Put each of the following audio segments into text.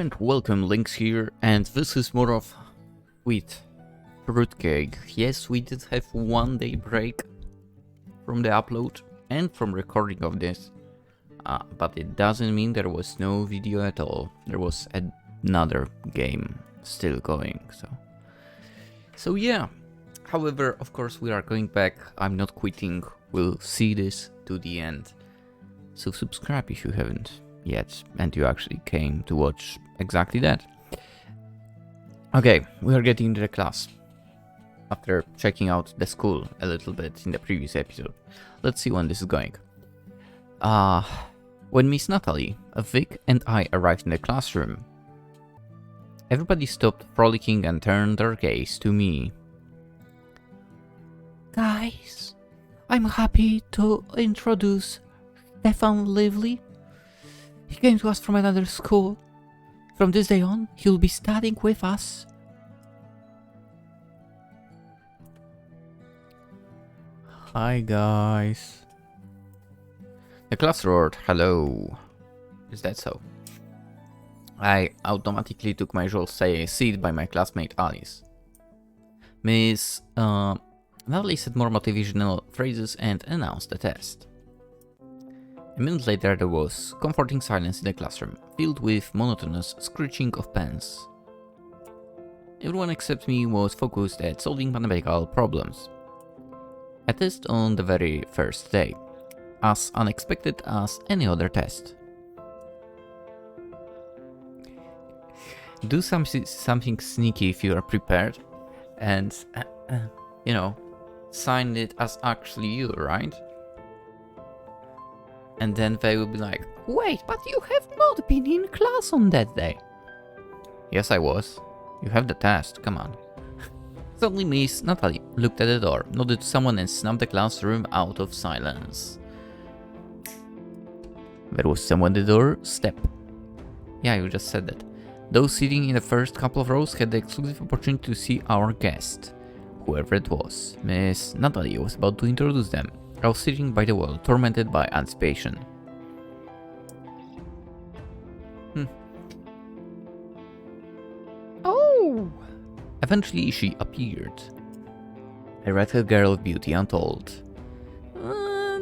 And welcome, Lynx here, and this is more of sweet fruitcake. Yes, we did have 1 day break from the upload and from recording of this, but it doesn't mean there was no video at all. There was another game still going, so yeah. However, of course, we are going back. I'm not quitting. We'll see this to the end. So subscribe if you haven't yet, and you actually came to watch exactly that. Okay, we are getting into the class. After checking out the school a little bit in the previous episode, let's see when this is going. When Miss Natalie, Vic, and I arrived in the classroom, everybody stopped frolicking and turned their gaze to me. Guys, I'm happy to introduce Stefan Lively. He came to us from another school. From this day on, he'll be studying with us. Hi guys. The class roared, hello. Is that so? I automatically took my usual seat by my classmate Alice. Miss Natalie said more motivational phrases and announced the test. A minute later there was comforting silence in the classroom, filled with monotonous screeching of pens. Everyone except me was focused at solving mathematical problems. A test on the very first day, as unexpected as any other test. Do something sneaky if you are prepared, and sign it as actually you, right? And then they will be like, wait, but you have not been in class on that day. Yes, I was. You have the test, come on. Suddenly Miss Natalie looked at the door, nodded to someone and snapped the classroom out of silence. There was someone at the door, step. Yeah, you just said that. Those sitting in the first couple of rows had the exclusive opportunity to see our guest. Whoever it was, Miss Natalie was about to introduce them. I was sitting by the wall, tormented by anticipation. Oh! Eventually she appeared. A redheaded girl of beauty untold. I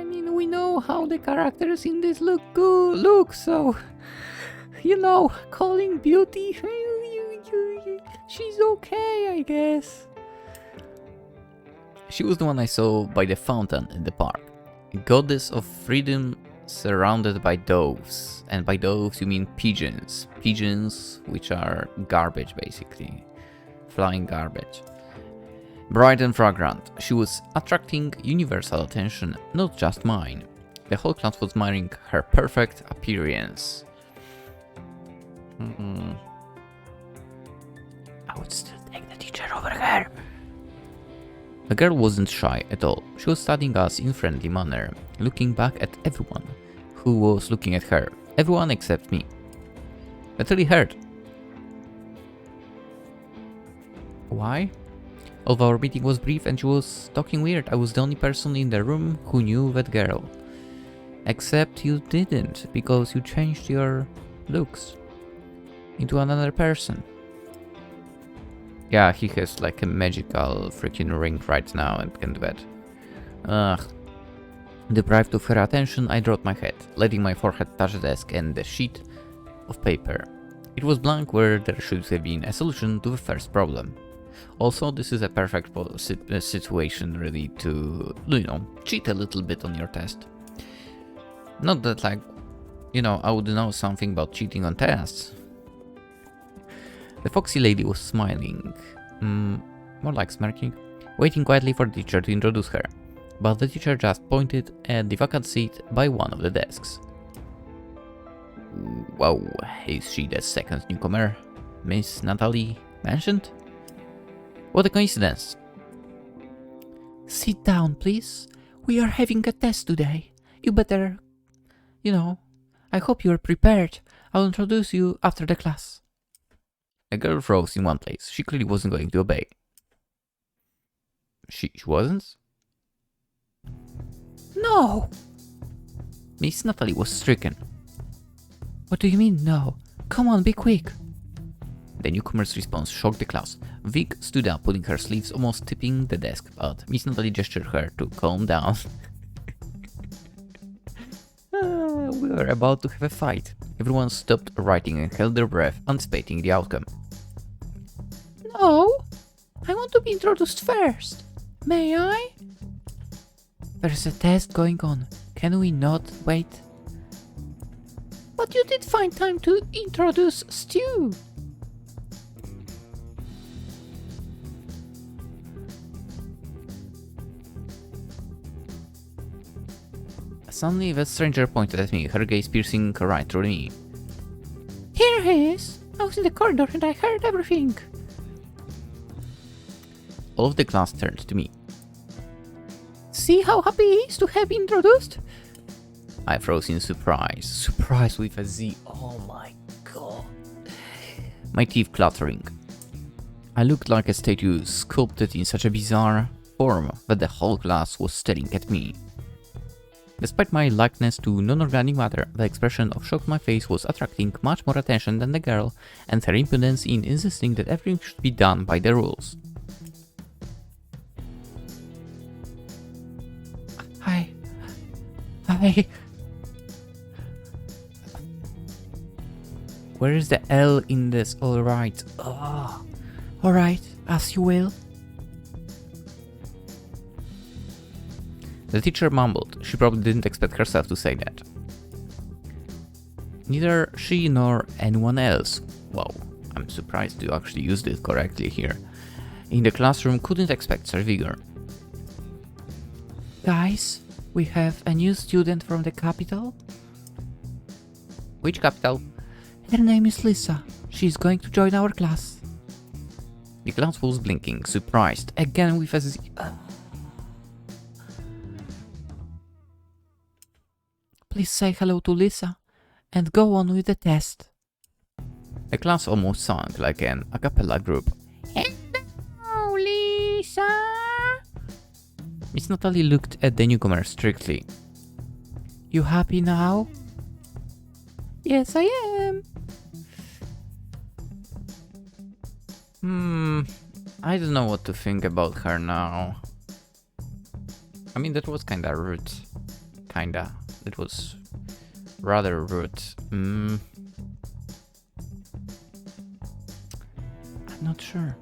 mean, we know how the characters in this look, so... calling beauty... she's okay, I guess. She was the one I saw by the fountain in the park. A goddess of freedom surrounded by doves. And by doves you mean pigeons. Pigeons which are garbage basically. Flying garbage. Bright and fragrant, she was attracting universal attention, not just mine. The whole class was admiring her perfect appearance. I would still take the teacher over her. The girl wasn't shy at all. She was studying us in a friendly manner, looking back at everyone who was looking at her. Everyone except me. That really hurt. Why? Although our meeting was brief and she was talking weird, I was the only person in the room who knew that girl. Except you didn't, because you changed your looks into another person. Yeah, he has like a magical freaking ring right now and can do that. Ugh. Deprived of her attention, I dropped my head, letting my forehead touch the desk and the sheet of paper. It was blank where there should have been a solution to the first problem. Also, this is a perfect situation really to, cheat a little bit on your test. Not that I would know something about cheating on tests. The foxy lady was smiling, more like smirking, waiting quietly for the teacher to introduce her. But the teacher just pointed at the vacant seat by one of the desks. Wow, is she the second newcomer Miss Natalie mentioned? What a coincidence. Sit down, please. We are having a test today. You better, I hope you are prepared. I'll introduce you after the class. The girl froze in one place. She clearly wasn't going to obey. She wasn't? No! Miss Natalie was stricken. What do you mean, no? Come on, be quick! The newcomer's response shocked the class. Vic stood up, pulling her sleeves, almost tipping the desk, but Miss Natalie gestured her to calm down. We were about to have a fight. Everyone stopped writing and held their breath, anticipating the outcome. No! I want to be introduced first. May I? There's a test going on. Can we not wait? But you did find time to introduce Stu. Suddenly, the stranger pointed at me, her gaze piercing right through me. Here he is! I was in the corridor and I heard everything. All of the class turned to me. See how happy he is to have been introduced? I froze in surprise. Surprise with a Z. Oh my god. My teeth clattering. I looked like a statue sculpted in such a bizarre form that the whole class was staring at me. Despite my likeness to non-organic matter, the expression of shock on my face was attracting much more attention than the girl and her impudence in insisting that everything should be done by the rules. Hi. Where is the L in this? Alright. Oh. Alright, as you will. The teacher mumbled. She probably didn't expect herself to say that. Neither she nor anyone else, wow, I'm surprised you actually used it correctly here, in the classroom couldn't expect such vigor. Guys, we have a new student from the capital. Which capital? Her name is Lisa. She's going to join our class. The class was blinking, surprised, again with a Z. Please say hello to Lisa and go on with the test. The class almost sung like an a cappella group. Hello, Lisa! Miss Natalie looked at the newcomer strictly. You happy now? Yes, I am. I don't know what to think about her now. I mean, that was kinda rude. Kinda. It was rather rude. I'm not sure.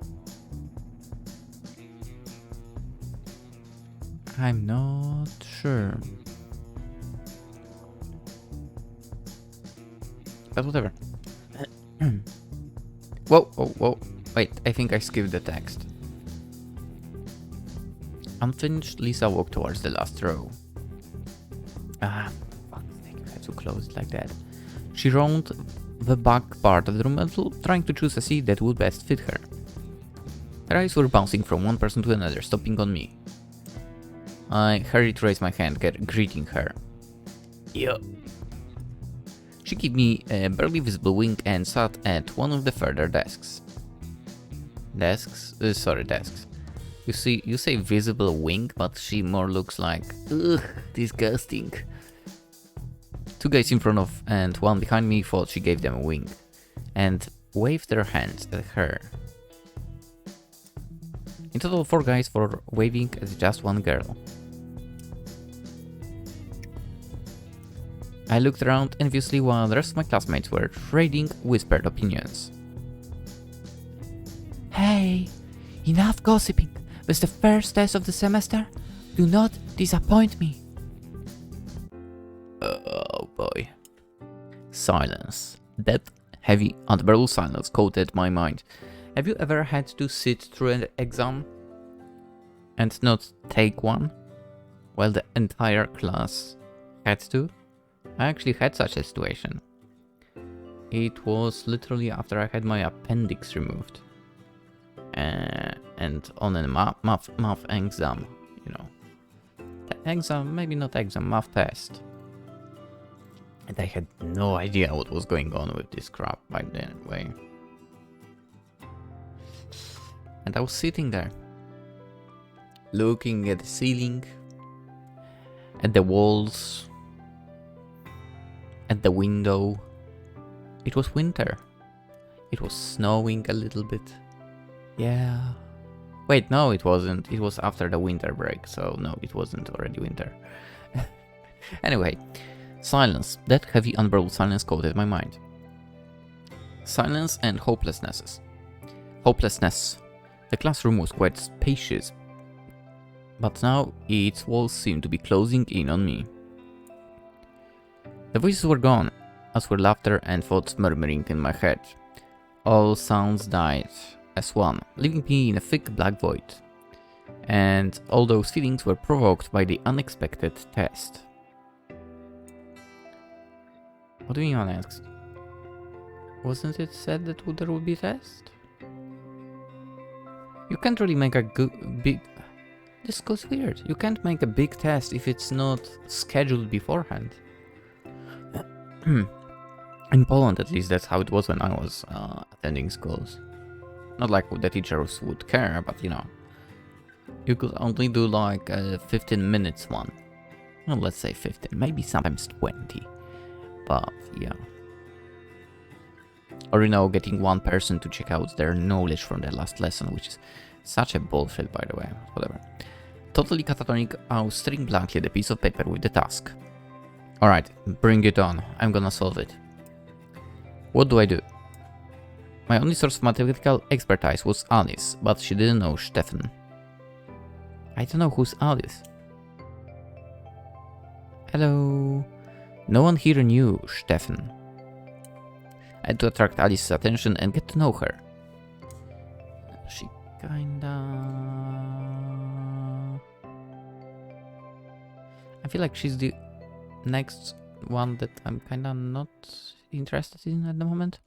I'm not sure. But whatever. Whoa. Wait, I think I skipped the text. Unfinished, Lisa walked towards the last row. Fuck's sake, I had to close it like that. She roamed the back part of the room, trying to choose a seat that would best fit her. Her eyes were bouncing from one person to another, stopping on me. I hurried to raise my hand, greeting her. Yeah. She gave me a barely visible wink and sat at one of the further desks. Desks? Desks. You say visible wink, but she more looks like, ugh, disgusting. Two guys in front of and one behind me thought she gave them a wink, and waved their hands at her. In total, 4 guys for waving at just one girl. I looked around enviously while the rest of my classmates were trading whispered opinions. Hey, enough gossiping. This is the first test of the semester. Do not disappoint me. Oh boy. Silence. That heavy, unbearable silence coated my mind. Have you ever had to sit through an exam and not take one, while the entire class had to? I actually had such a situation. It was literally after I had my appendix removed. And on a math exam, you know. Exam, maybe not exam, math test. And I had no idea what was going on with this crap by the way. And I was sitting there, looking at the ceiling, at the walls, at the window, It was winter. It was snowing a little bit. Yeah. Wait, no, it wasn't. It was after the winter break, so no, it wasn't already winter. Anyway, silence. That heavy, unbearable silence coated my mind. Silence and hopelessness. The classroom was quite spacious, but now its walls seemed to be closing in on me. The voices were gone, as were laughter and thoughts murmuring in my head. All sounds died as one, leaving me in a thick black void. And all those feelings were provoked by the unexpected test. What do you mean unexpected? Wasn't it said that there would be a test? You can't really make a big... This goes weird. You can't make a big test if it's not scheduled beforehand. In Poland, at least, that's how it was when I was attending schools. Not like the teachers would care, but you know. You could only do like a 15 minutes one. Well, let's say 15, maybe sometimes 20. But yeah. Or you know, getting one person to check out their knowledge from their last lesson, which is such a bullshit, by the way. Whatever. Totally catatonic, I was staring blankly at the piece of paper with the task. Alright, bring it on. I'm gonna solve it. What do I do? My only source of mathematical expertise was Alice, but she didn't know Stefan. I don't know who's Alice. Hello. No one here knew Stefan. I had to attract Alice's attention and get to know her. She kinda... I feel like she's the next one that I'm kinda not interested in at the moment.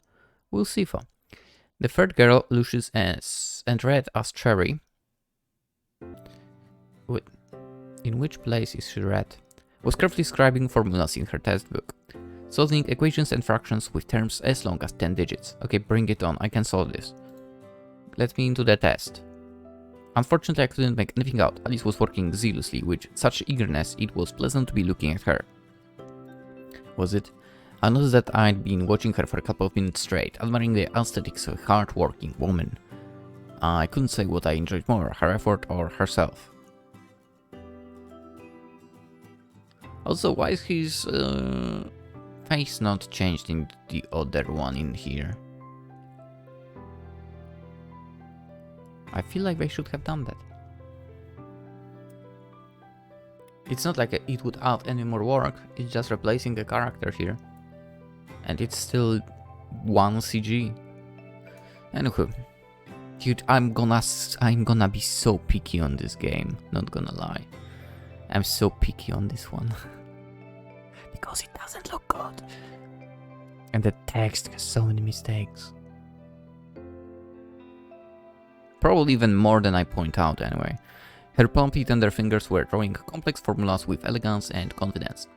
We'll see for. The third girl, Lucius S. and red as Cherry. Wait, in which place is she red? Was carefully scribing formulas in her test book. Solving equations and fractions with terms as long as 10 digits. Okay, bring it on, I can solve this. Let me into the test. Unfortunately, I couldn't make anything out. Alice was working zealously with such eagerness it was pleasant to be looking at her. Was it? I noticed that I'd been watching her for a couple of minutes straight, admiring the aesthetics of a hard-working woman. I couldn't say what I enjoyed more, her effort or herself. Also, why is his face not changed in the other one in here? I feel like they should have done that. It's not like it would add any more work, it's just replacing a character here. And it's still one CG. Anywho, dude, I'm gonna be so picky on this game, not gonna lie. I'm so picky on this one. Because it doesn't look good. And the text has so many mistakes. Probably even more than I point out anyway. Her plumpy tender fingers were drawing complex formulas with elegance and confidence.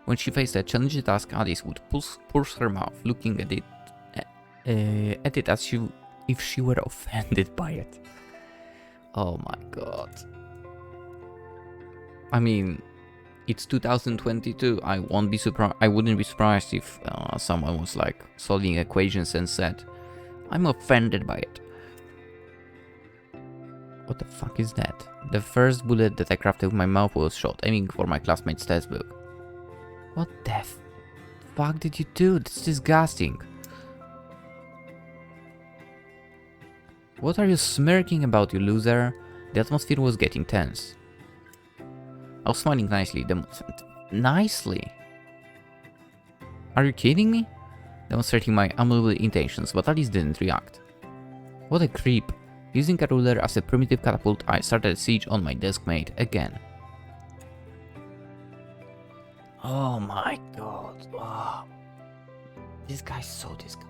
When she faced a challenging task, Alice would purse her mouth, looking at it as if she were offended by it. Oh my god. I mean, it's 2022. I wouldn't be surprised if someone was like solving equations and said, "I'm offended by it." What the fuck is that? The first bullet that I crafted with my mouth was shot, aiming for my classmate's test book. What the fuck did you do? That's disgusting. What are you smirking about, you loser? The atmosphere was getting tense. I was smiling nicely. Nicely? Are you kidding me? Demonstrating my unbelievable intentions, but Alice didn't react. What a creep. Using a ruler as a primitive catapult, I started a siege on my deskmate again. Oh my god. Oh. This guy's so disgusting.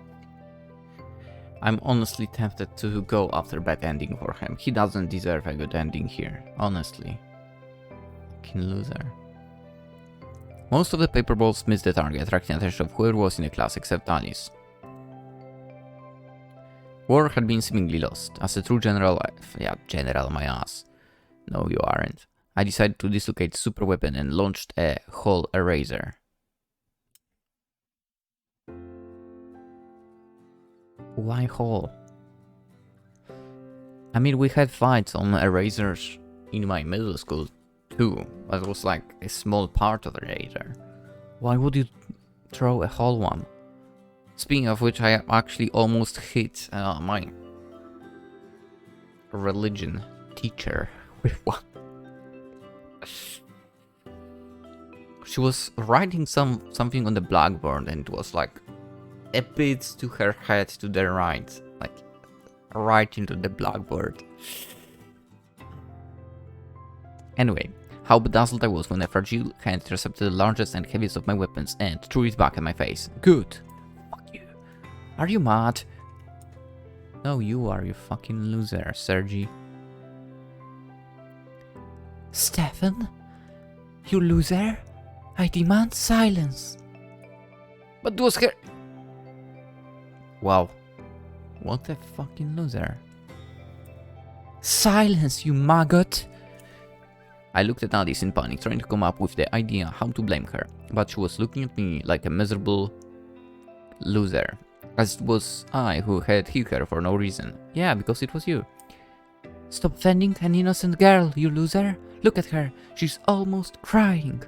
I'm honestly tempted to go after bad ending for him. He doesn't deserve a good ending here, honestly. Fucking loser. Most of the paper balls missed the target, attracting attention of whoever was in the class except Alice. War had been seemingly lost. As a true general, general my ass. No, you aren't. I decided to dislocate the super weapon and launched a whole eraser. Why hall? I mean, we had fights on erasers in my middle school too, but it was like a small part of the eraser. Why would you throw a whole one? Speaking of which, I actually almost hit my religion teacher with one. She was writing something on the blackboard and it was like a bit to her head to the right, like right into the blackboard. Anyway, how bedazzled I was when a fragile hand intercepted the largest and heaviest of my weapons and threw it back at my face. Good. Fuck you. Are you mad? No, you are, you fucking loser, Sergi. Stefan? You loser? I demand silence. But it was her. Wow. What a fucking loser. Silence, you maggot! I looked at Alice in panic, trying to come up with the idea how to blame her, but she was looking at me like a miserable loser, as it was I who had hit her for no reason. Yeah, because it was you. Stop offending an innocent girl, you loser! Look at her, she's almost crying.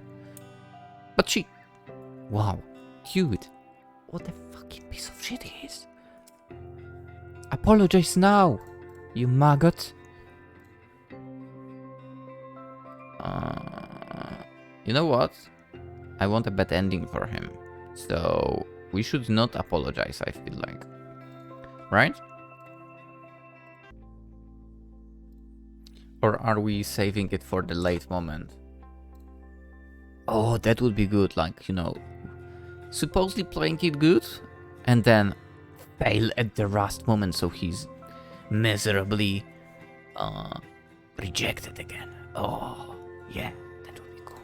But she... Wow, cute. What a fucking piece of shit he is. Apologize now, you maggot. You know what? I want a bad ending for him. So we should not apologize, I feel like. Right? Or are we saving it for the late moment? Oh, that would be good, like, you know, supposedly playing it good, and then fail at the last moment so he's miserably rejected again. Oh, yeah, that would be cool.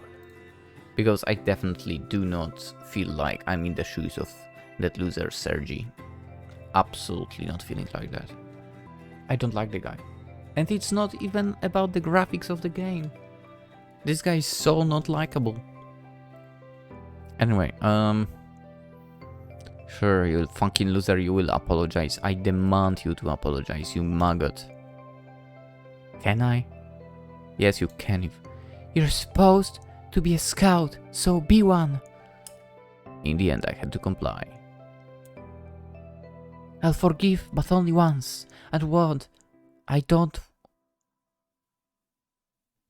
Because I definitely do not feel like I'm in the shoes of that loser Sergi. Absolutely not feeling like that. I don't like the guy. And it's not even about the graphics of the game. This guy is so not likable. Anyway, sure, you fucking loser, you will apologize. I demand you to apologize, you maggot. Can I? Yes, you can. You're supposed to be a scout, so be one. In the end, I had to comply. I'll forgive, but only once. And what? I don't...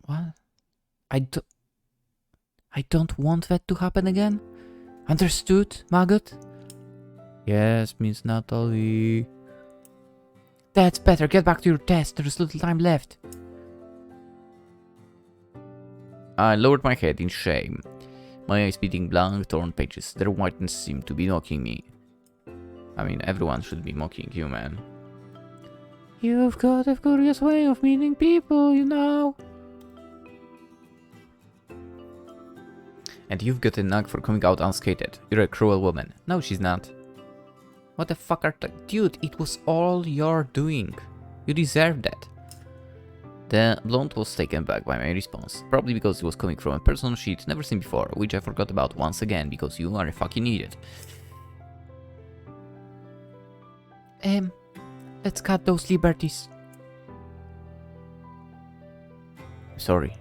What? I don't want that to happen again. Understood, maggot? Yes, Miss Natalie. That's better. Get back to your test. There's little time left. I lowered my head in shame. My eyes beating blank, torn pages. Their whiteness seemed to be mocking me. I mean, everyone should be mocking you, man. You've got a curious way of meeting people, you know. And you've got a knack for coming out unscathed. You're a cruel woman. No, she's not. What the fuck are dude, it was all your doing. You deserve that. The blonde was taken back by my response. Probably because it was coming from a person she'd never seen before, which I forgot about once again because you are a fucking idiot. Let's cut those liberties. Sorry,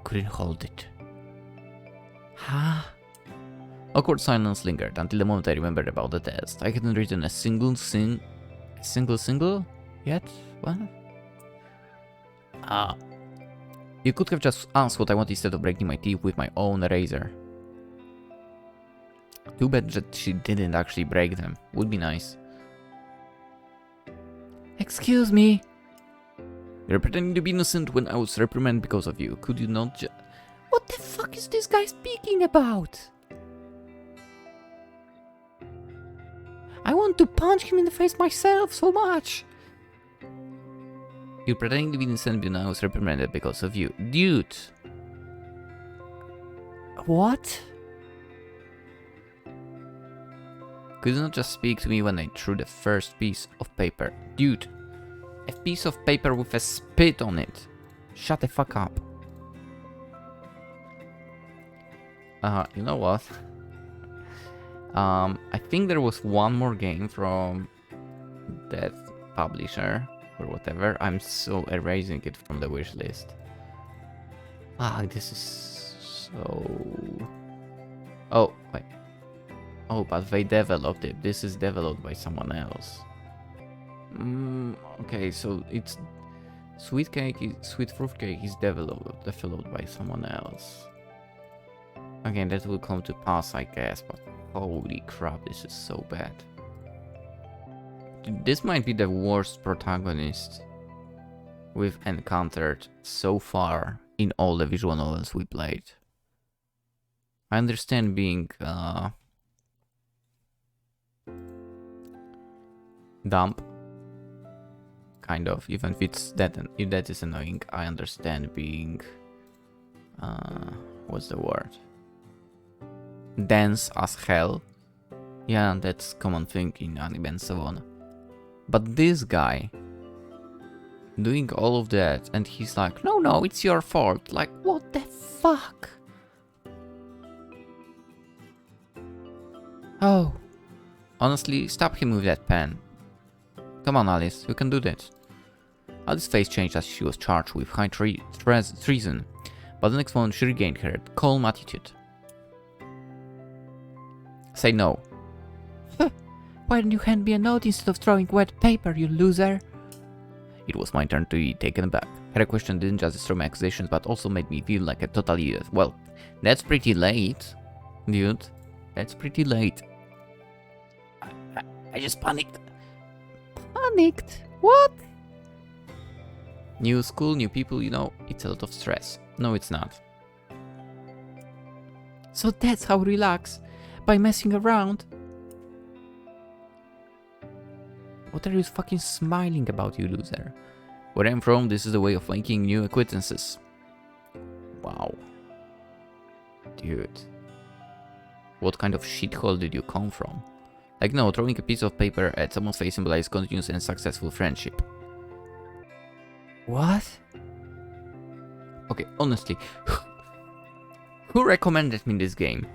couldn't hold it. Huh? Awkward silence lingered until the moment I remembered about the test. I hadn't written a single yet? What? Ah. You could have just asked what I want instead of breaking my teeth with my own razor. Too bad that she didn't actually break them. Would be nice. Excuse me. You're pretending to be innocent when I was reprimanded because of you. Could you not just... What the fuck is this guy speaking about? I want to punch him in the face myself so much. You're pretending to be innocent when I was reprimanded because of you. Dude. What? Could you not just speak to me when I threw the first piece of paper? Dude. A piece of paper with a spit on it. Shut the fuck up. You know what? I think there was one more game from that publisher or whatever. I'm so erasing it from the wish list. Ah, this is so... Oh, wait. Oh, but they developed it. This is developed by someone else. Okay, so it's... Sweet fruit cake is developed by someone else. Again, that will come to pass, I guess, but holy crap, this is so bad. This might be the worst protagonist we've encountered so far in all the visual novels we played. I understand being dumb, kind of, even if it's that, if that is annoying. I understand being what's the word? Dense as hell. Yeah, that's common thing in anime and so on. But this guy doing all of that, and he's like, no, it's your fault. Like, what the fuck? Oh, honestly, stop him with that pen. Come on, Alice, you can do that. Alice's face changed as she was charged with high treason, but the next moment she regained her calm attitude. Say no. Why didn't you hand me a note instead of throwing wet paper, you loser? It was my turn to be taken aback. Her question didn't just destroy my accusations, but also made me feel like a total idiot. Well, that's pretty late, dude. That's pretty late. I just panicked. Panicked? What? New school, new people, you know, it's a lot of stress. No, it's not. So that's how relax? By messing around? What are you fucking smiling about, you loser? Where I'm from, this is a way of making new acquaintances. Wow. Dude. What kind of shithole did you come from? Like, no, throwing a piece of paper at someone's face symbolizes continuous and successful friendship. What? Okay, honestly, who recommended me this game?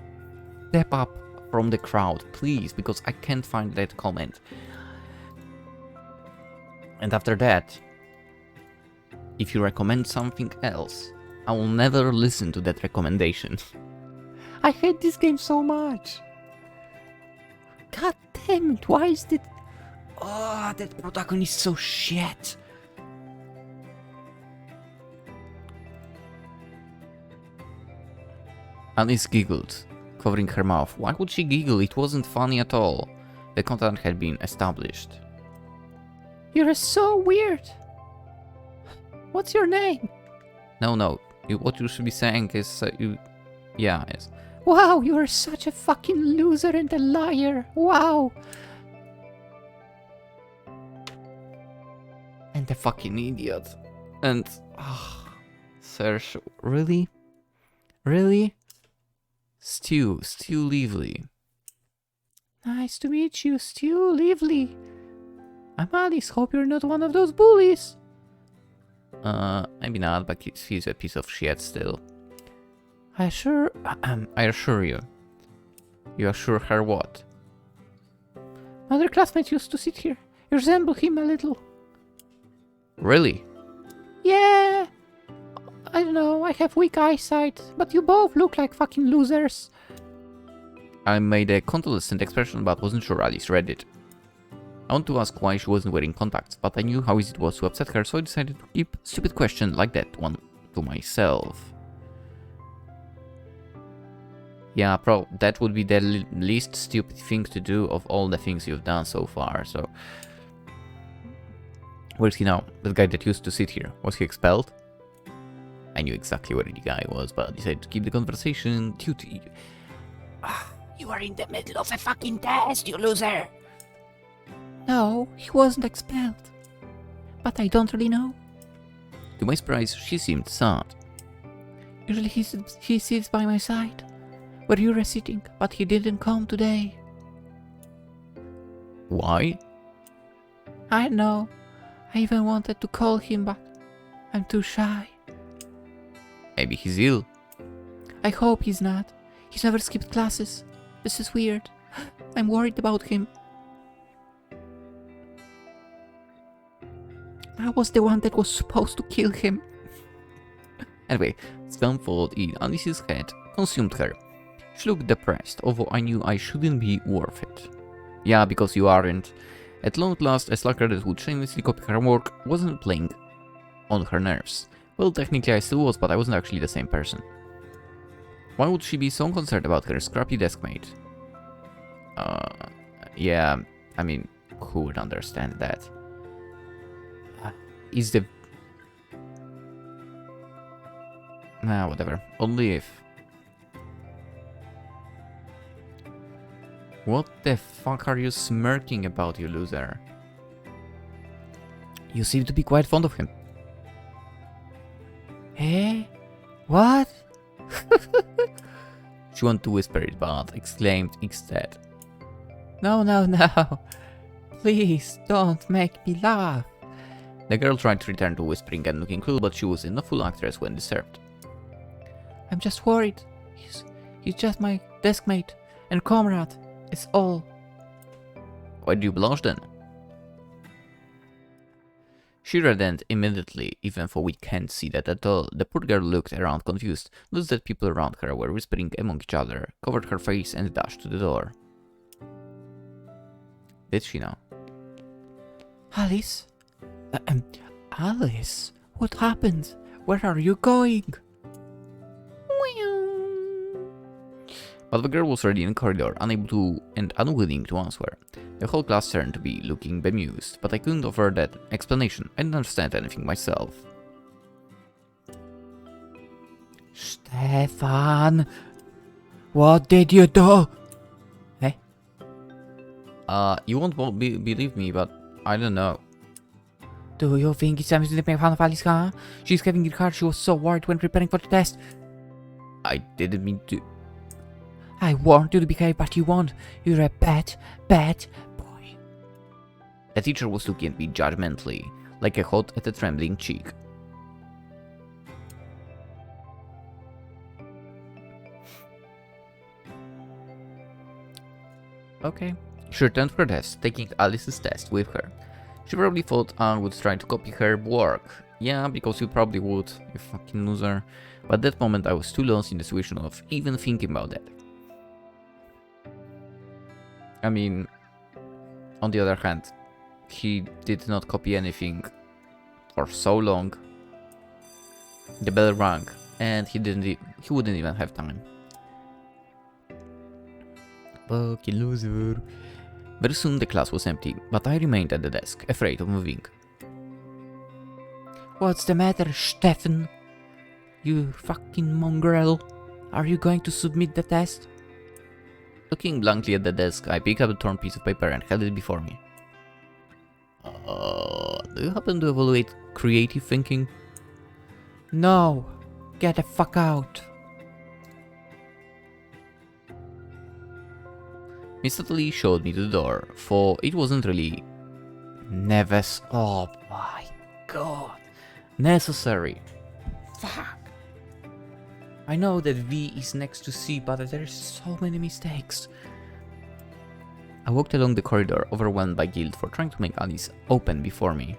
Step up from the crowd, please, because I can't find that comment. And after that, if you recommend something else, I will never listen to that recommendation. I hate this game so much. God damn it, why is it... Oh, that protagonist is so shit. Alice giggled, covering her mouth. Why would she giggle? It wasn't funny at all. The content had been established. You're so weird. What's your name? No. What you should be saying is yes. Wow, you are such a fucking loser and a liar. Wow. And a fucking idiot. And Serge, really? Really? Stu Lively. Nice to meet you, Stu Lively. I'm Alice, hope you're not one of those bullies. Maybe not, but he's a piece of shit still. I assure you. You assure her what? Other classmates used to sit here. You resemble him a little. Really? Yeah. I don't know, I have weak eyesight, but you both look like fucking losers. I made a convalescent expression, but wasn't sure Alice read it. I want to ask why she wasn't wearing contacts, but I knew how easy it was to upset her, so I decided to keep a stupid question like that one to myself. Yeah, that would be the least stupid thing to do of all the things you've done so far, so... Where's he now? That guy that used to sit here. Was he expelled? I knew exactly where the guy was, but I decided to keep the conversation due to... You are in the middle of a fucking test, you loser! No, he wasn't expelled. But I don't really know. To my surprise, she seemed sad. Usually he sits by my side, where you were sitting, but he didn't come today. Why? I don't know. I even wanted to call him, but I'm too shy. Maybe he's ill. I hope he's not. He's never skipped classes. This is weird. I'm worried about him. I was the one that was supposed to kill him. Anyway, some thought in Alice's head consumed her. She looked depressed, although I knew I shouldn't be worth it. Yeah, because you aren't. At long last, a slacker that would shamelessly copy her work wasn't playing on her nerves. Well, technically I still was, but I wasn't actually the same person. Why would she be so concerned about her scrappy deskmate? Yeah, I mean, who would understand that? Is the... Nah, whatever. Only if... What the fuck are you smirking about, you loser? You seem to be quite fond of him. Eh? What? She wanted to whisper it, but exclaimed instead. No, no, no. Please don't make me laugh. The girl tried to return to whispering and looking cool, but she was a full actress when disturbed. I'm just worried. He's just my deskmate and comrade. It's all. Why do you blush then? She reddened immediately, even though we can't see that at all. The poor girl looked around confused, noticed that people around her were whispering among each other, covered her face and dashed to the door. Did she know? Alice? Alice? What happened? Where are you going? But the girl was already in the corridor, unable to and unwilling to answer. The whole class turned to be looking bemused, but I couldn't offer that explanation. I didn't understand anything myself. Stefan! What did you do? Eh? You won't believe me, but I don't know. Do you think it's something to make fun of Alice, huh? She's having it hard. She was so worried when preparing for the test. I didn't mean to... I warned you to behave, but you won't. You're a bad boy. The teacher was looking at me judgmentally, like a hot at a trembling cheek. Okay. She returned for her test, taking Alice's test with her. She probably thought Anne would try to copy her work. Yeah, because you probably would, you fucking loser. But at that moment I was too lost in the situation of even thinking about that. I mean, on the other hand, he did not copy anything for so long. The bell rang, and he wouldn't even have time. Fucking loser. Very soon the class was empty, but I remained at the desk, afraid of moving. What's the matter, Stefan? You fucking mongrel. Are you going to submit the test? Looking blankly at the desk, I picked up a torn piece of paper and held it before me. Do you happen to evaluate creative thinking? No. Get the fuck out. Mr. Lee showed me to the door, for it wasn't really... Oh my god. Necessary. Fuck. I know that V is next to C, but there's so many mistakes. I walked along the corridor, overwhelmed by guilt for trying to make Alice open before me.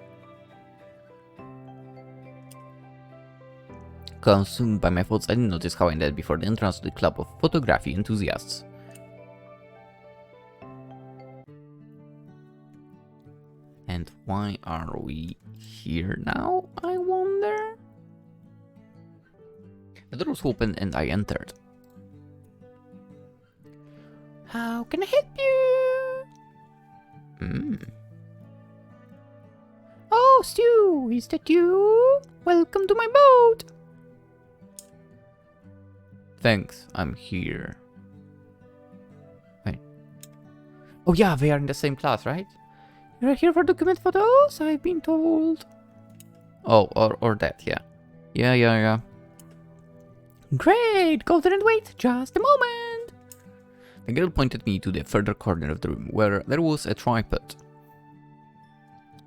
Consumed by my thoughts, I didn't notice how I ended before the entrance to the club of photography enthusiasts. And why are we here now, I wonder? The door was open and I entered. How can I help you? Oh, Stu, is that you? Welcome to my boat. Thanks, I'm here. Wait. Oh yeah, we are in the same class, right? You're here for document photos, I've been told. Oh, or that, yeah. Yeah. Great, go there and wait just a moment. The girl pointed me to the further corner of the room, where there was a tripod,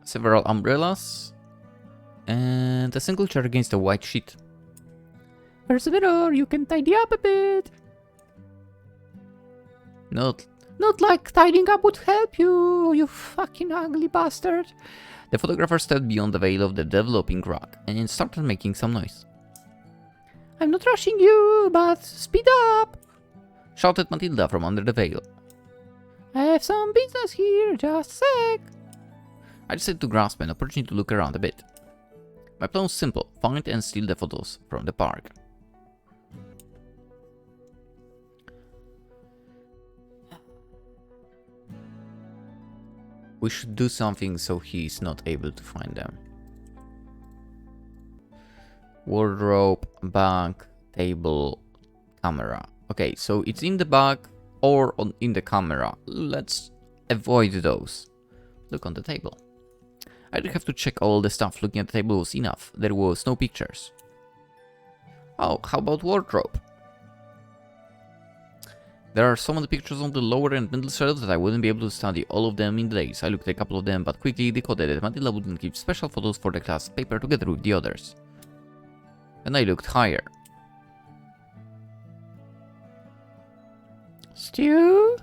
several umbrellas, and a single chair against a white sheet. There's a mirror, you can tidy up a bit. Not like tidying up would help you, you fucking ugly bastard. The photographer stepped beyond the veil of the developing rock and started making some noise. I'm not rushing you, but speed up! Shouted Matilda from under the veil. I have some business here, just a sec. I decided to grasp an opportunity to look around a bit. My plan was simple, find and steal the photos from the park. We should do something so he's not able to find them. Wardrobe, bag, table, camera. Okay, so it's in the bag or in the camera. Let's avoid those. Look on the table. I didn't have to check all the stuff. Looking at the table was enough. There was no pictures. Oh, how about wardrobe? There are some of the pictures on the lower and middle shelves that I wouldn't be able to study all of them in days. I looked at a couple of them, but quickly decoded that Matilda wouldn't keep special photos for the class paper together with the others. And I looked higher. Stu?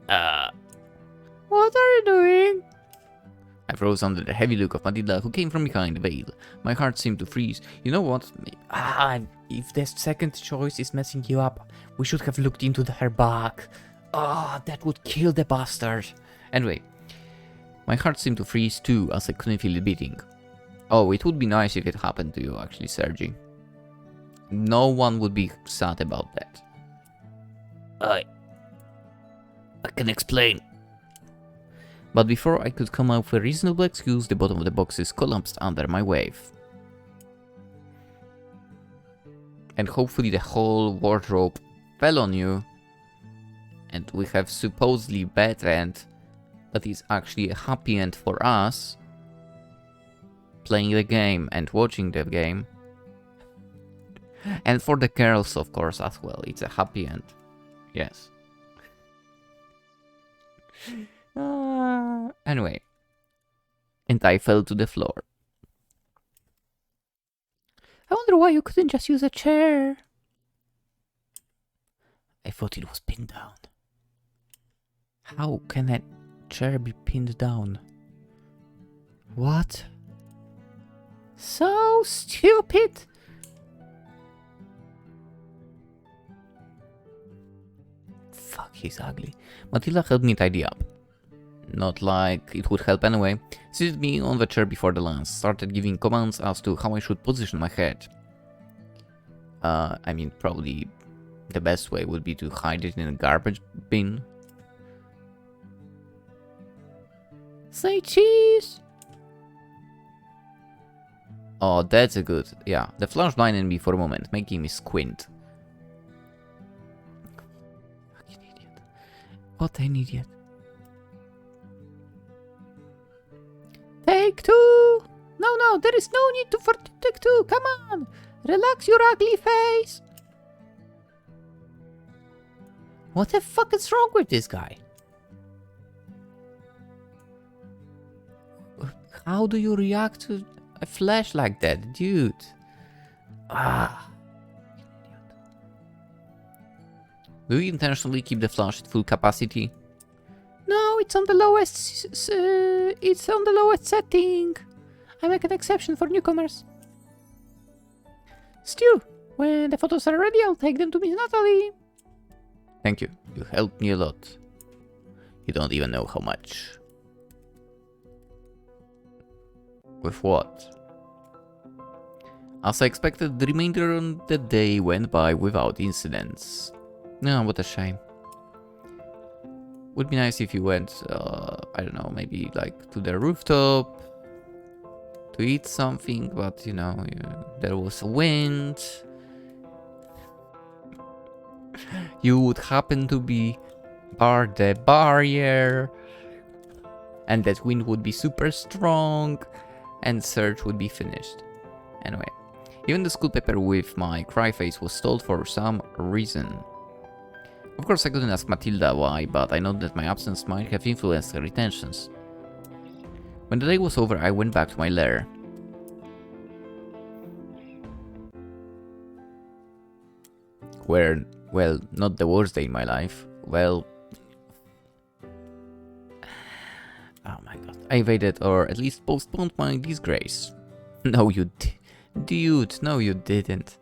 What are you doing? I froze under the heavy look of Matilda, who came from behind the veil. My heart seemed to freeze. You know what? If the second choice is messing you up, we should have looked into her bag. That would kill the bastard. Anyway, my heart seemed to freeze too, as I couldn't feel it beating. Oh, it would be nice if it happened to you, actually, Sergi. No one would be sad about that. I can explain. But before I could come up with a reasonable excuse, the bottom of the boxes collapsed under my wave. And hopefully the whole wardrobe fell on you. And we have supposedly bad end, but it's actually a happy end for us. Playing the game and watching the game. And for the girls, of course, as well. It's a happy end. Yes. Anyway. And I fell to the floor. I wonder why you couldn't just use a chair. I thought it was pinned down. How can a chair be pinned down? What? So stupid. Fuck, he's ugly. Matilda helped me tidy up. Not like it would help anyway. Seated me on the chair before the lens, started giving commands as to how I should position my head. I mean, probably the best way would be to hide it in a garbage bin. Say cheese. Oh, that's a good... Yeah, the flash blinded me for a moment, making me squint. Fucking idiot. What an idiot. Take two. No, there is no need for take two. Come on. Relax your ugly face. What the fuck is wrong with this guy? How do you react to a flash like that, dude? Do you intentionally keep the flash at full capacity? No, it's on the lowest. It's on the lowest setting. I make an exception for newcomers. Stu, when the photos are ready, I'll take them to Miss Natalie. Thank you. You helped me a lot. You don't even know how much. With what? As I expected, the remainder of the day went by without incidents. No, what a shame. Would be nice if you went, I don't know, maybe like to the rooftop to eat something, but you know, there was a wind. You would happen to be the barrier, and that wind would be super strong, and search would be finished. Anyway, even the school paper with my cry face was stalled for some reason. Of course, I couldn't ask Matilda why, but I know that my absence might have influenced her intentions. When the day was over, I went back to my lair. Where, well, not the worst day in my life. Well... Oh my god. I evaded or at least postponed my disgrace. No, you dude, no you didn't.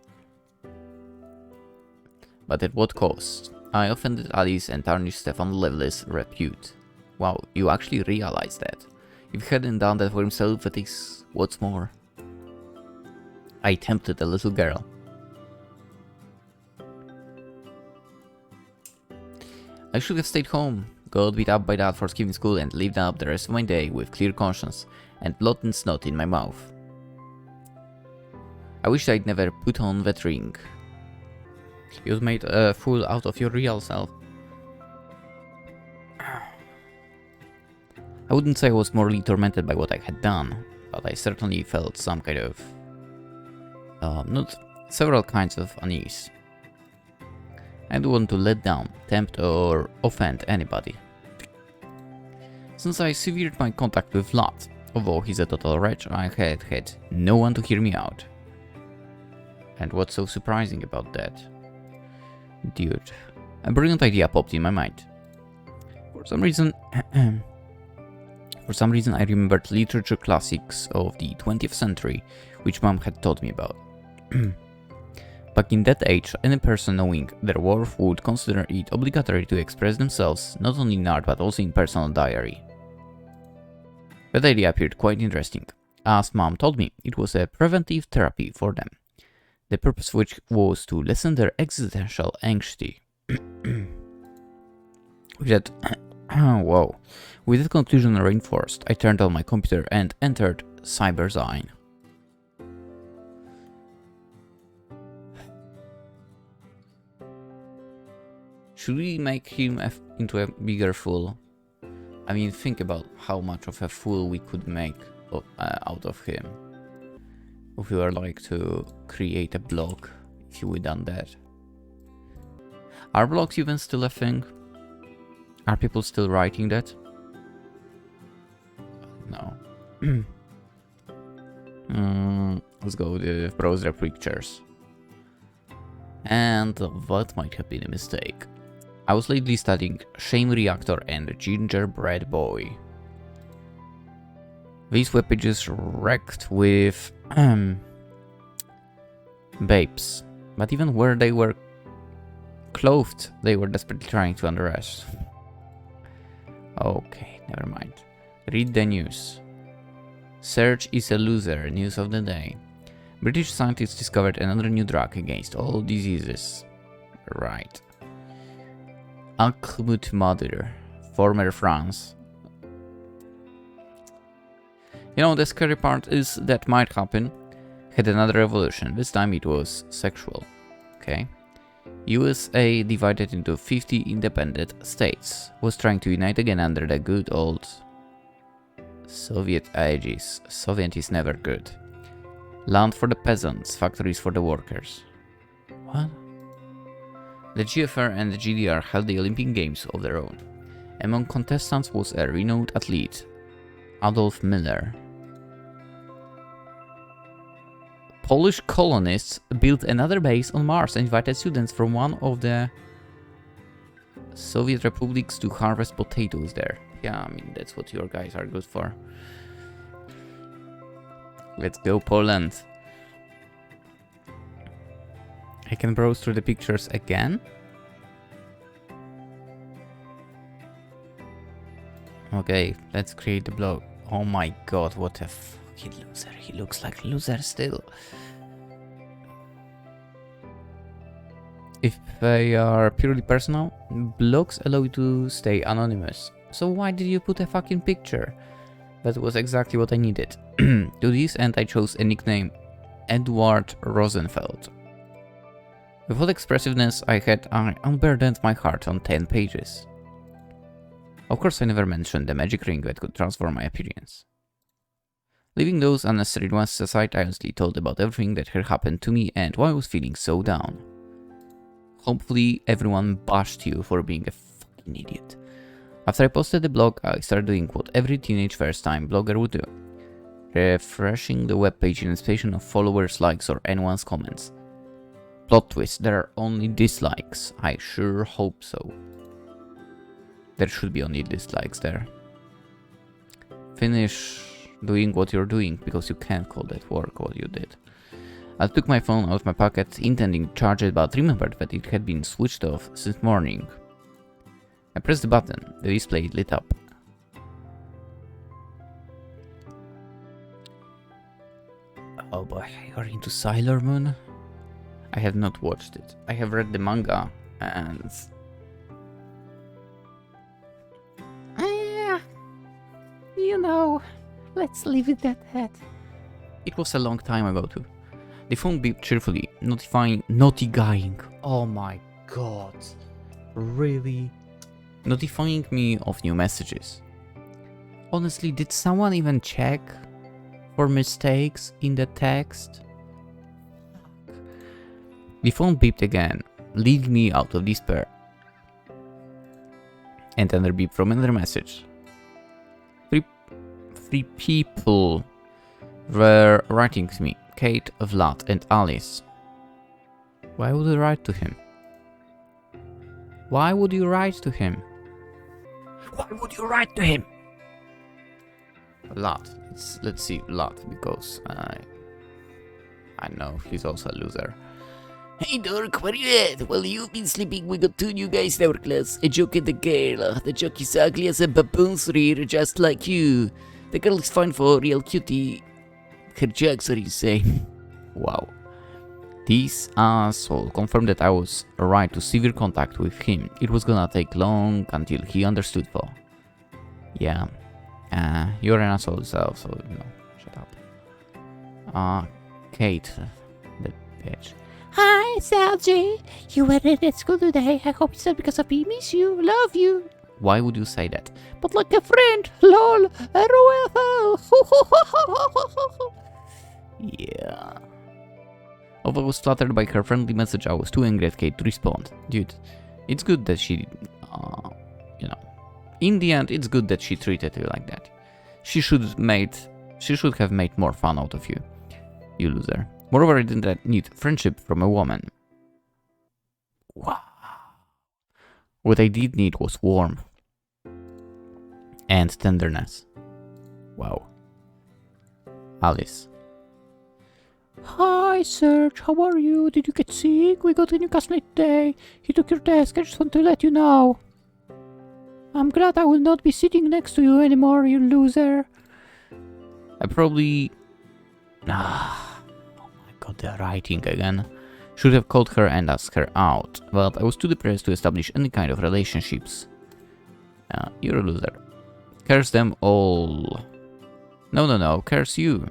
But at what cost? I offended Alice and tarnished Stefan Lively's repute. Wow, you actually realize that. If he hadn't done that for himself, that is what's more. I tempted the little girl. I should have stayed home, got beat up by Dad for skipping school and lived up the rest of my day with clear conscience and blood and snot in my mouth. I wish I'd never put on that ring. You made a fool out of your real self. I wouldn't say I was morally tormented by what I had done, but I certainly felt some kind of... several kinds of unease. I don't want to let down, tempt or offend anybody. Since I severed my contact with Vlad, although he's a total wretch, I had no one to hear me out. And what's so surprising about that? Dude, a brilliant idea popped in my mind. For some reason I remembered literature classics of the 20th century, which Mom had taught me about. Back in that age, any person knowing their worth would consider it obligatory to express themselves not only in art but also in personal diary. That idea appeared quite interesting. As Mom told me, it was a preventive therapy for them, the purpose of which was to lessen their existential anxiety. With that whoa. With that conclusion reinforced, I turned on my computer and entered Cyberzine. Should we make him into a bigger fool? I mean, think about how much of a fool we could make out of him. If we were like to create a blog, if you would done that. Are blogs even still a thing? Are people still writing that? No. Let's go with browser pictures. And that might have been a mistake. I was lately studying Shame Reactor and Gingerbread Boy. These web pages wrecked with babes, but even where they were clothed, they were desperately trying to undress. Okay, never mind. Read the news. Serge is a loser, news of the day. British scientists discovered another new drug against all diseases. Right. Akhmut Madir, former France. You know, the scary part is that might happen. Had another revolution, this time it was sexual. Okay. USA, divided into 50 independent states, was trying to unite again under the good old Soviet aegis. Soviet is never good. Land for the peasants, factories for the workers. What? The GFR and the GDR held the Olympic Games of their own. Among contestants was a renowned athlete, Adolf Miller. Polish colonists built another base on Mars and invited students from one of the Soviet republics to harvest potatoes there. Yeah, I mean, that's what your guys are good for. Let's go, Poland. I can browse through the pictures again. Okay, let's create the blog. Oh my god, what a fucking loser. He looks like a loser still. If they are purely personal, blogs allow you to stay anonymous. So why did you put a fucking picture? That was exactly what I needed. To this end I chose a nickname, Edward Rosenfeld. With what expressiveness I unburdened my heart on 10 pages. Of course I never mentioned the magic ring that could transform my appearance. Leaving those unnecessary ones aside, I honestly told about everything that had happened to me and why I was feeling so down. Hopefully everyone bashed you for being a fucking idiot. After I posted the blog, I started doing what every teenage first-time blogger would do. Refreshing the webpage in anticipation of followers, likes or anyone's comments. Plot twist, there are only dislikes. I sure hope so. There should be only dislikes there. finish doing what you're doing, because you can't call that work what you did. I took my phone out of my pocket, intending to charge it, but remembered that it had been switched off since morning. I pressed the button. The display lit up. Oh boy, you're into Sailor Moon? I have not watched it. I have read the manga, and... You know, let's leave it at that. It was a long time ago too. The phone beeped cheerfully, notifying. Oh my god. Really? Notifying me of new messages. Honestly, did someone even check for mistakes in the text? The phone beeped again, leading me out of despair. And another beep from another message. Three people were writing to me. Kate, Vlad, and Alice. Why would I write to him? Why would you write to him? Why would you write to him? Vlad. Let's see Vlad, because I know he's also a loser. Hey dork, where you at? Well, you've been sleeping. We got 2 new guys in our class. A joke and a girl. The joke is ugly as a baboon's rear, just like you. The girl is fine for a real cutie. Her jokes are insane. Wow. This asshole confirmed that I was right to severe contact with him. It was gonna take long until he understood though. Yeah. You're an asshole yourself, so no, shut up. Kate, that bitch. Hi, Sergi. You were at school today. I hope it's not because of me. Miss you. Love you. Why would you say that? But like a friend. LOL. LOL. Yeah. Although I was flattered by her friendly message, I was too angry at Kate to respond. Dude, it's good that she, in the end, it's good that she treated you like that. She should have made more fun out of you, you loser. Moreover, I didn't need friendship from a woman. Wow. What I did need was warmth and tenderness. Wow. Alice. Hi, Serge. How are you? Did you get sick? We got a new classmate today. He took your desk. I just want to let you know. I'm glad I will not be sitting next to you anymore, you loser. I probably... Oh my god, they're writing again. Should have called her and asked her out, but I was too depressed to establish any kind of relationships. You're a loser. Curse them all. No, curse you.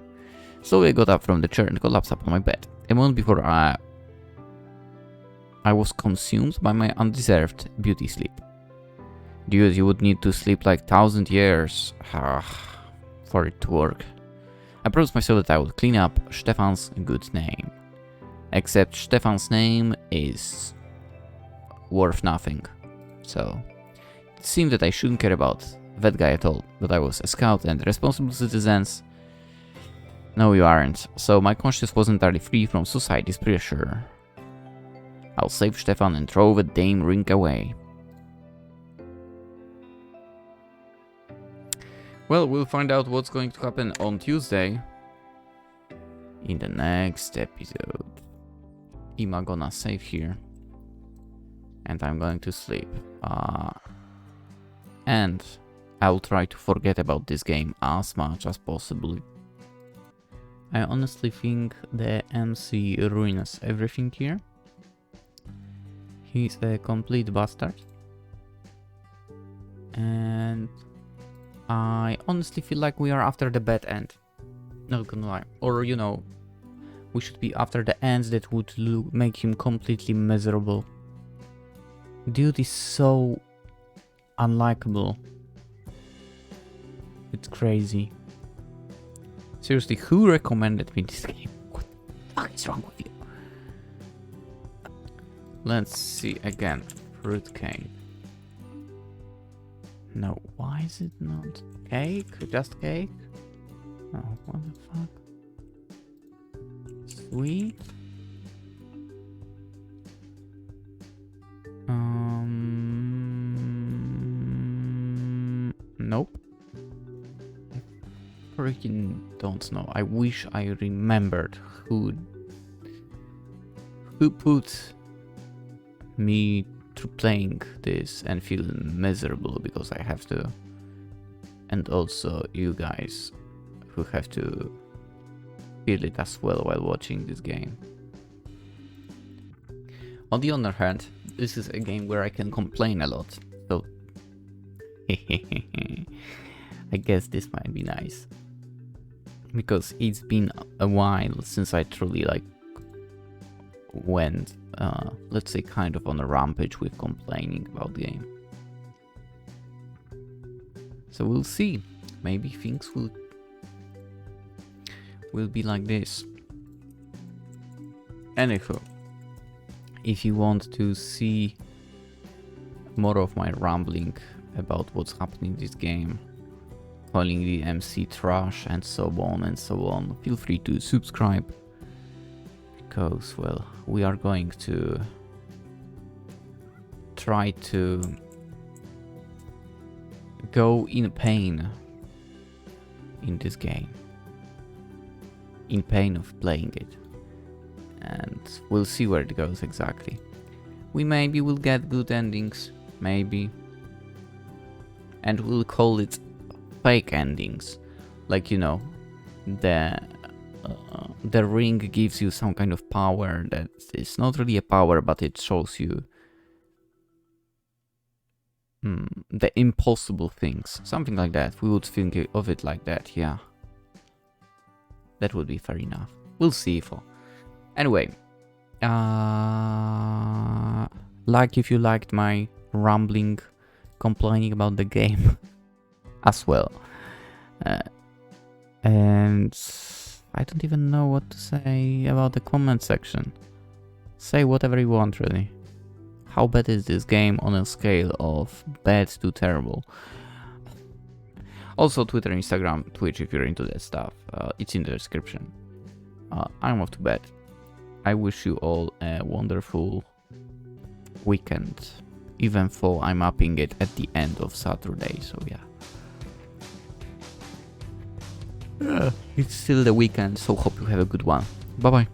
Slowly I got up from the chair and collapsed upon my bed. A moment before I was consumed by my undeserved beauty sleep. Dude, you would need to sleep like 1,000 years for it to work. I promised myself that I would clean up Stefan's good name. Except Stefan's name is worth nothing. So, it seemed that I shouldn't care about that guy at all. That I was a scout and responsible citizens. No, you aren't. So my conscience wasn't entirely free from society's pressure. I'll save Stefan and throw the dame ring away. Well, we'll find out what's going to happen on Tuesday. In the next episode. I'm gonna save here. And I'm going to sleep. And I'll try to forget about this game as much as possible. I honestly think the MC ruins everything here. He's a complete bastard. And I honestly feel like we are after the bad end. Not gonna lie. Or, we should be after the ends that would make him completely miserable. Dude is so unlikable. It's crazy. Seriously, who recommended me this game? What the fuck is wrong with you? Let's see again. Fruitcake. No, why is it not cake? Just cake? Oh, what the fuck? Sweet? Nope. freaking don't know. I wish I remembered who put me through playing this and feeling miserable because I have to. And also you guys who have to feel it as well while watching this game. On the other hand, this is a game where I can complain a lot, so I guess this might be nice. Because it's been a while since I truly like went, let's say, kind of on a rampage with complaining about the game. So we'll see. Maybe things will be like this. Anywho, if you want to see more of my rambling about what's happening in this game, calling the MC trash and so on, feel free to subscribe. Because, well, we are going to try to go in pain in this game. In pain of playing it. And we'll see where it goes exactly. We maybe will get good endings, maybe. And we'll call it fake endings. Like, you know, the ring gives you some kind of power that is not really a power, but it shows you the impossible things. Something like that. We would think of it like that, yeah. That would be fair enough. We'll see. Anyway, like if you liked my rambling, complaining about the game as well. And I don't even know what to say about the comment section. Say whatever you want, really. How bad is this game on a scale of bad to terrible? Also Twitter, Instagram, Twitch if you're into that stuff. It's in the description. I'm off to bed. I wish you all a wonderful weekend. Even though I'm upping it at the end of Saturday, so yeah. It's still the weekend, so hope you have a good one. Bye bye.